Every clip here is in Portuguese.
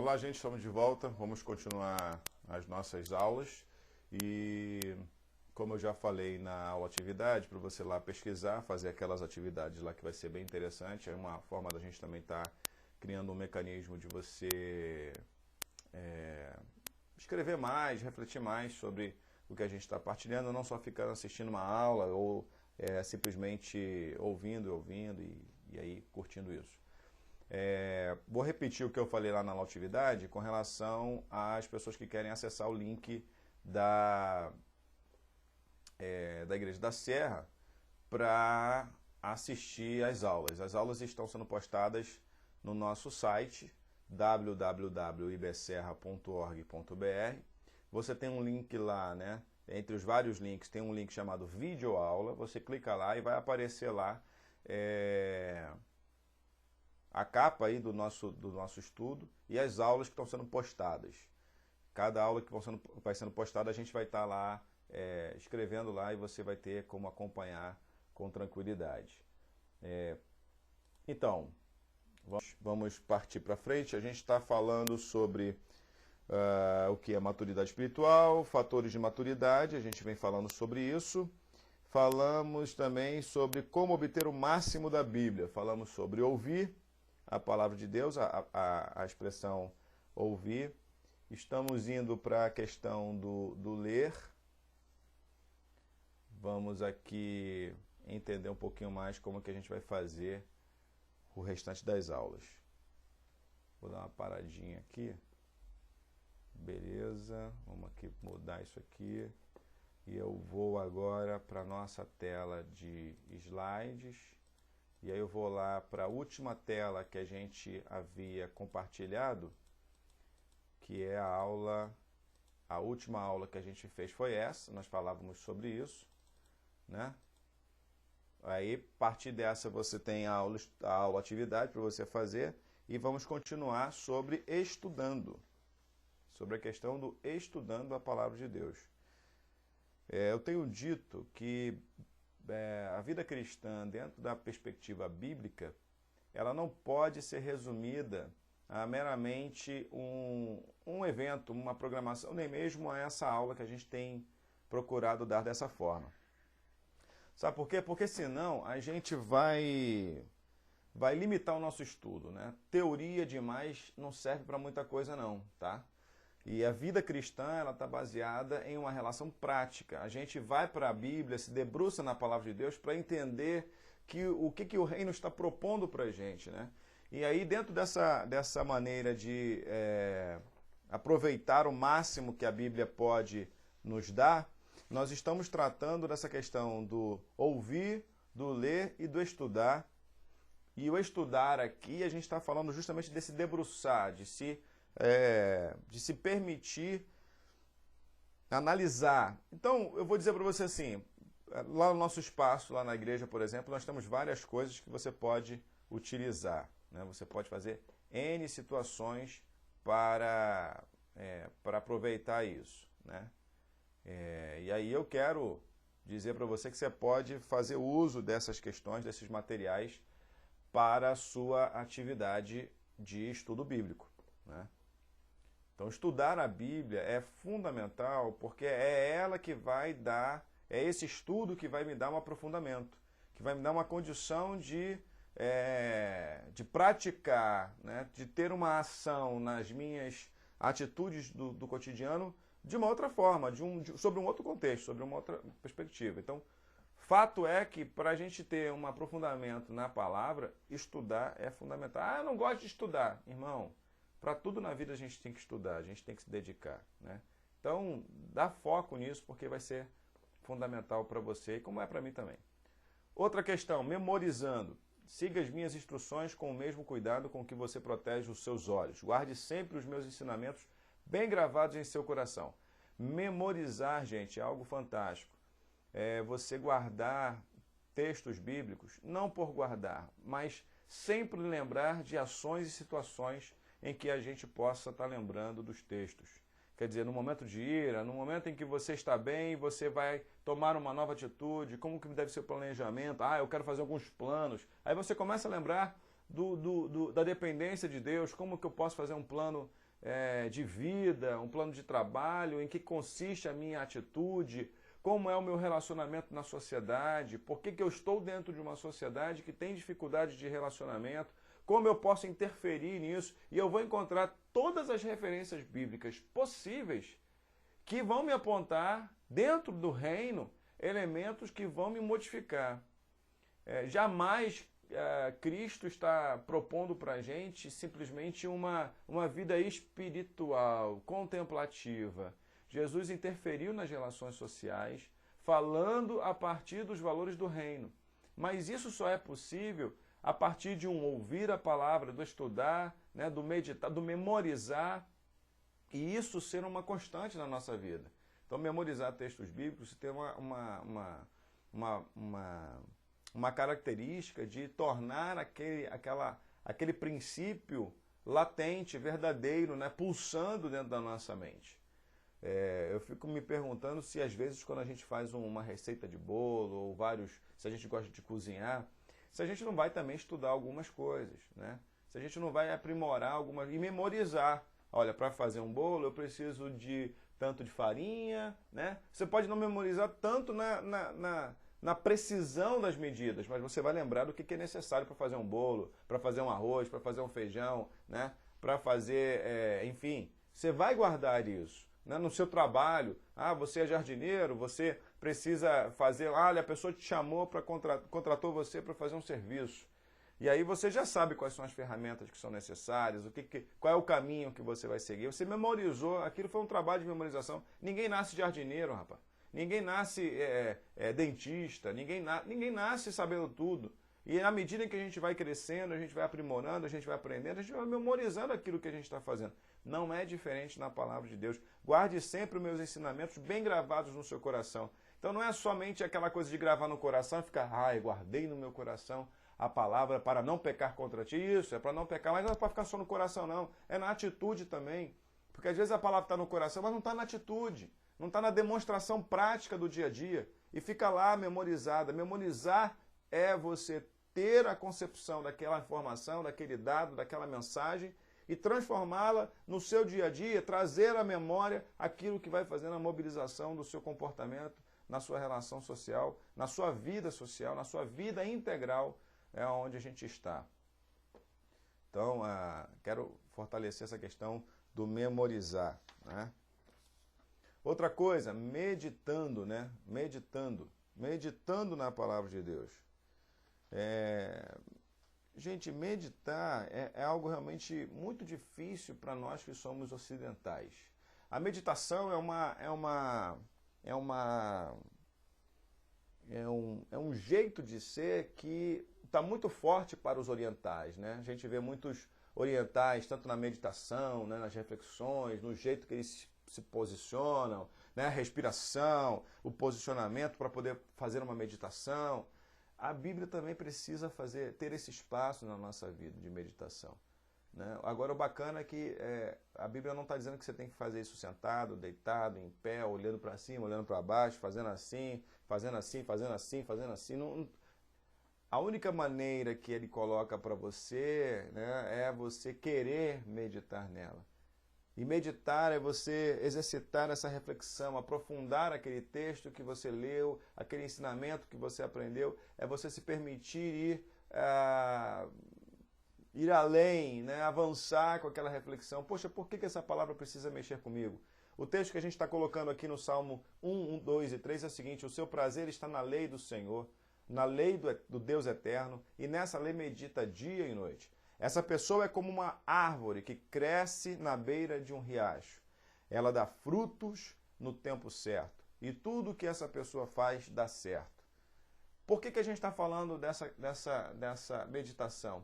Olá, gente, estamos de volta. Vamos continuar as nossas aulas e, como eu já falei na aula atividade, para você lá pesquisar, fazer aquelas atividades lá que vai ser bem interessante. É uma forma da gente também estar criando um mecanismo de você escrever mais, refletir mais sobre o que a gente está partilhando, não só ficar assistindo uma aula ou simplesmente ouvindo e aí curtindo isso. Vou repetir o que eu falei lá na aula atividade com relação às pessoas que querem acessar o link da Igreja da Serra para assistir às aulas. As aulas estão sendo postadas no nosso site www.ibserra.org.br. Você tem um link lá, né? Entre os vários links tem um link chamado Vídeo Aula. Você clica lá e vai aparecer lá a capa aí do nosso estudo e as aulas que estão sendo postadas. Cada aula que vai sendo postada, a gente vai estar lá escrevendo lá e você vai ter como acompanhar com tranquilidade. Então, vamos partir para frente. A gente está falando sobre o que é maturidade espiritual, fatores de maturidade, a gente vem falando sobre isso. Falamos também sobre como obter o máximo da Bíblia. Falamos sobre ouvir a palavra de Deus, a expressão ouvir. Estamos indo para a questão do ler. Vamos aqui entender um pouquinho mais como que a gente vai fazer o restante das aulas. Vou dar uma paradinha aqui. Beleza, vamos aqui mudar isso aqui. E eu vou agora para a nossa tela de slides. E aí eu vou lá para a última tela que a gente havia compartilhado, que é a última aula que a gente fez foi essa, nós falávamos sobre isso, né? Aí, a partir dessa, você tem a aula atividade para você fazer e vamos continuar sobre estudando, sobre a questão do estudando a palavra de Deus. Eu tenho dito que a vida cristã, dentro da perspectiva bíblica, ela não pode ser resumida a meramente um evento, uma programação, nem mesmo a essa aula que a gente tem procurado dar dessa forma. Sabe por quê? Porque senão a gente vai limitar o nosso estudo, né? Teoria demais não serve para muita coisa não, tá? E a vida cristã, ela está baseada em uma relação prática. A gente vai para a Bíblia, se debruça na palavra de Deus para entender o que o reino está propondo para a gente, né? E aí, dentro dessa maneira de aproveitar o máximo que a Bíblia pode nos dar, nós estamos tratando dessa questão do ouvir, do ler e do estudar. E o estudar aqui, a gente está falando justamente desse debruçar, de se permitir analisar. Então, eu vou dizer para você assim, lá no nosso espaço, lá na igreja, por exemplo, nós temos várias coisas que você pode utilizar, né? Você pode fazer N situações para aproveitar isso, né? E aí eu quero dizer para você que você pode fazer uso dessas questões, desses materiais, para a sua atividade de estudo bíblico, né? Então, estudar a Bíblia é fundamental porque é ela que vai dar, é esse estudo que vai me dar um aprofundamento, que vai me dar uma condição de praticar, né, de ter uma ação nas minhas atitudes do cotidiano de uma outra forma, sobre um outro contexto, sobre uma outra perspectiva. Então, fato é que para a gente ter um aprofundamento na palavra, estudar é fundamental. Ah, eu não gosto de estudar. Irmão, para tudo na vida a gente tem que estudar, a gente tem que se dedicar, né? Então, dá foco nisso porque vai ser fundamental para você e como é para mim também. Outra questão, memorizando. Siga as minhas instruções com o mesmo cuidado com que você protege os seus olhos. Guarde sempre os meus ensinamentos bem gravados em seu coração. Memorizar, gente, é algo fantástico. Você guardar textos bíblicos, não por guardar, mas sempre lembrar de ações e situações em que a gente possa estar lembrando dos textos. Quer dizer, no momento de ira, no momento em que você está bem, você vai tomar uma nova atitude, como que deve ser o planejamento, eu quero fazer alguns planos. Aí você começa a lembrar da dependência de Deus, como que eu posso fazer um plano de vida, um plano de trabalho, em que consiste a minha atitude, como é o meu relacionamento na sociedade, por que eu estou dentro de uma sociedade que tem dificuldade de relacionamento, como eu posso interferir nisso, e eu vou encontrar todas as referências bíblicas possíveis que vão me apontar, dentro do reino, elementos que vão me modificar. Jamais Cristo está propondo para a gente simplesmente uma vida espiritual, contemplativa. Jesus interferiu nas relações sociais, falando a partir dos valores do reino. Mas isso só é possível a partir de um ouvir a palavra, do estudar, né, do meditar, do memorizar, e isso ser uma constante na nossa vida. Então, memorizar textos bíblicos tem uma característica de tornar aquele princípio latente, verdadeiro, né, pulsando dentro da nossa mente. Eu fico me perguntando se às vezes quando a gente faz uma receita de bolo ou se a gente gosta de cozinhar, se a gente não vai também estudar algumas coisas, né? Se a gente não vai aprimorar algumas e memorizar. Olha, para fazer um bolo eu preciso de tanto de farinha, né? Você pode não memorizar tanto na precisão das medidas, mas você vai lembrar do que é necessário para fazer um bolo, para fazer um arroz, para fazer um feijão, né? Para fazer, enfim, você vai guardar isso. Né? No seu trabalho, você é jardineiro, você precisa fazer, a pessoa te chamou, contratou você para fazer um serviço. E aí você já sabe quais são as ferramentas que são necessárias, qual é o caminho que você vai seguir. Você memorizou, aquilo foi um trabalho de memorização. Ninguém nasce jardineiro, rapaz. Ninguém nasce dentista, ninguém nasce sabendo tudo. E na medida em que a gente vai crescendo, a gente vai aprimorando, a gente vai aprendendo, a gente vai memorizando aquilo que a gente está fazendo. Não é diferente na palavra de Deus. Guarde sempre os meus ensinamentos bem gravados no seu coração. Então não é somente aquela coisa de gravar no coração e ficar, eu guardei no meu coração a palavra para não pecar contra ti. Isso, é para não pecar, mas não é para ficar só no coração não. É na atitude também. Porque às vezes a palavra está no coração, mas não está na atitude. Não está na demonstração prática do dia a dia. E fica lá memorizada. Memorizar é você ter a concepção daquela informação, daquele dado, daquela mensagem e transformá-la no seu dia a dia, trazer à memória aquilo que vai fazendo a mobilização do seu comportamento, na sua relação social, na sua vida social, na sua vida integral, onde a gente está. Então, quero fortalecer essa questão do memorizar, né? Outra coisa, meditando, né? Meditando na palavra de Deus. Gente, meditar é algo realmente muito difícil para nós que somos ocidentais. A meditação é um jeito de ser que está muito forte para os orientais, né? A gente vê muitos orientais, tanto na meditação, né, nas reflexões, no jeito que eles se posicionam, né, a respiração, o posicionamento para poder fazer uma meditação. A Bíblia também precisa ter esse espaço na nossa vida de meditação. Né? Agora, o bacana é que a Bíblia não está dizendo que você tem que fazer isso sentado, deitado, em pé, olhando para cima, olhando para baixo, fazendo assim, fazendo assim, fazendo assim, fazendo assim. Não, a única maneira que ele coloca para você, né, é você querer meditar nela. E meditar é você exercitar essa reflexão, aprofundar aquele texto que você leu, aquele ensinamento que você aprendeu, é você se permitir ir além, né? Avançar com aquela reflexão. Poxa, por que essa palavra precisa mexer comigo? O texto que a gente está colocando aqui no Salmo 1, 2 e 3 é o seguinte: o seu prazer está na lei do Senhor, na lei do Deus eterno, e nessa lei medita dia e noite. Essa pessoa é como uma árvore que cresce na beira de um riacho. Ela dá frutos no tempo certo. E tudo que essa pessoa faz dá certo. Por que a gente está falando dessa meditação?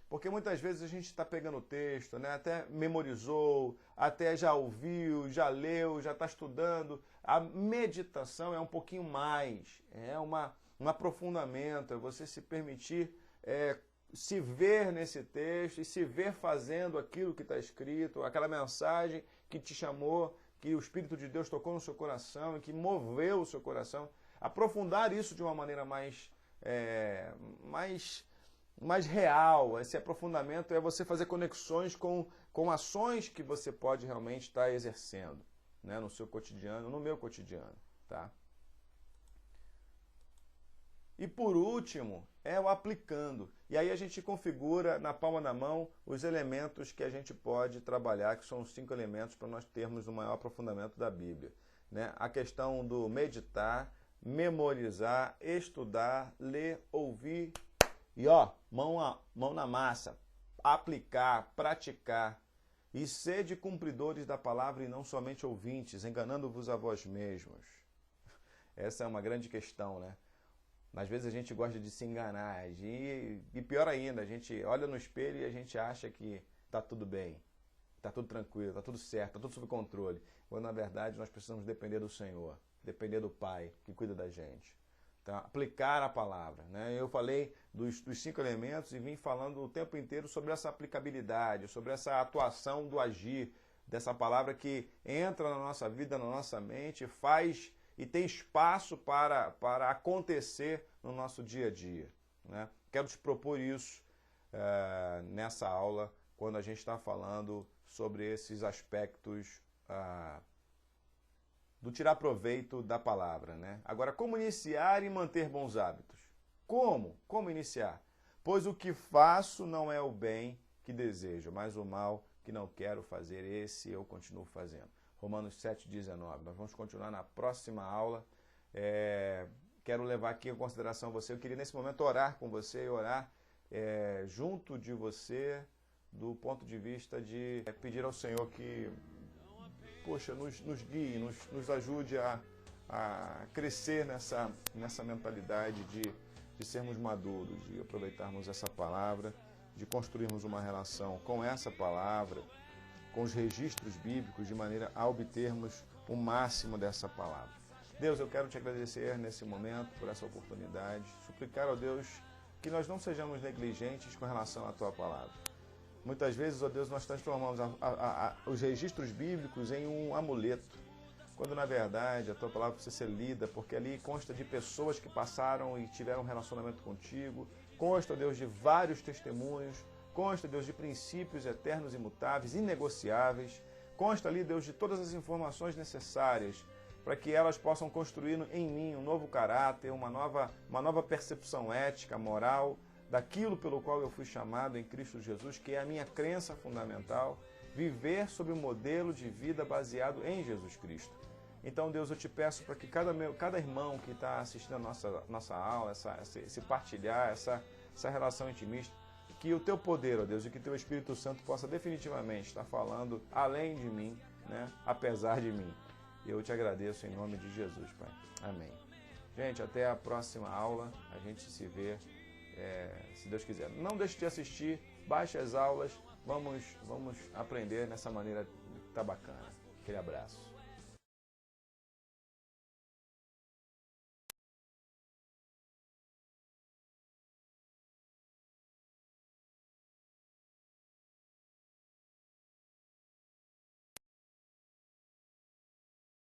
Porque muitas vezes a gente está pegando o texto, né? Até memorizou, até já ouviu, já leu, já está estudando. A meditação é um pouquinho mais, é um aprofundamento, é você se permitir se ver nesse texto e se ver fazendo aquilo que está escrito, aquela mensagem que te chamou, que o Espírito de Deus tocou no seu coração e que moveu o seu coração. Aprofundar isso de uma maneira mais mais real. Esse aprofundamento é você fazer conexões com ações que você pode realmente estar exercendo, né, no seu cotidiano, no meu cotidiano, tá? E por último, é o aplicando. E aí a gente configura na palma da mão os elementos que a gente pode trabalhar, que são os 5 elementos para nós termos um maior aprofundamento da Bíblia, né? A questão do meditar, memorizar, estudar, ler, ouvir e mão na massa, aplicar, praticar. E sede cumpridores da palavra e não somente ouvintes, enganando-vos a vós mesmos. Essa é uma grande questão, né? Às vezes a gente gosta de se enganar e pior ainda, a gente olha no espelho e a gente acha que está tudo bem, está tudo tranquilo, está tudo certo, está tudo sob controle. Quando na verdade nós precisamos depender do Senhor, depender do Pai que cuida da gente. Então, aplicar a palavra, né? Eu falei dos 5 elementos e vim falando o tempo inteiro sobre essa aplicabilidade, sobre essa atuação do agir, dessa palavra que entra na nossa vida, na nossa mente, faz e tem espaço para acontecer no nosso dia a dia, né? Quero te propor isso nessa aula, quando a gente está falando sobre esses aspectos do tirar proveito da palavra, né? Agora, como iniciar e manter bons hábitos? Como? Como iniciar? Pois o que faço não é o bem que desejo, mas o mal que não quero fazer, esse eu continuo fazendo. Romanos 7,19. Nós vamos continuar na próxima aula. Quero levar aqui em consideração você. Eu queria nesse momento orar com você e orar junto de você do ponto de vista de pedir ao Senhor que, poxa, nos guie, nos ajude a crescer nessa mentalidade de sermos maduros, de aproveitarmos essa palavra, de construirmos uma relação com essa palavra, com os registros bíblicos, de maneira a obtermos o máximo dessa palavra. Deus, eu quero te agradecer nesse momento por essa oportunidade, suplicar ao Deus que nós não sejamos negligentes com relação à tua palavra. Muitas vezes, ó Deus, nós transformamos os registros bíblicos em um amuleto, quando na verdade a tua palavra precisa ser lida, porque ali consta de pessoas que passaram e tiveram um relacionamento contigo, consta, Deus, de vários testemunhos, consta, Deus, de princípios eternos, imutáveis, inegociáveis. Consta ali, Deus, de todas as informações necessárias para que elas possam construir em mim um novo caráter, uma nova percepção ética, moral, daquilo pelo qual eu fui chamado em Cristo Jesus, que é a minha crença fundamental, viver sob um modelo de vida baseado em Jesus Cristo. Então, Deus, eu te peço para que cada irmão que está assistindo a nossa aula, esse partilhar, essa relação intimista, que o teu poder, ó Deus, e que o teu Espírito Santo possa definitivamente estar falando além de mim, né? Apesar de mim. Eu te agradeço em nome de Jesus, Pai. Amém. Gente, até a próxima aula. A gente se vê, se Deus quiser. Não deixe de assistir, baixe as aulas. Vamos aprender nessa maneira que tá bacana. Aquele abraço.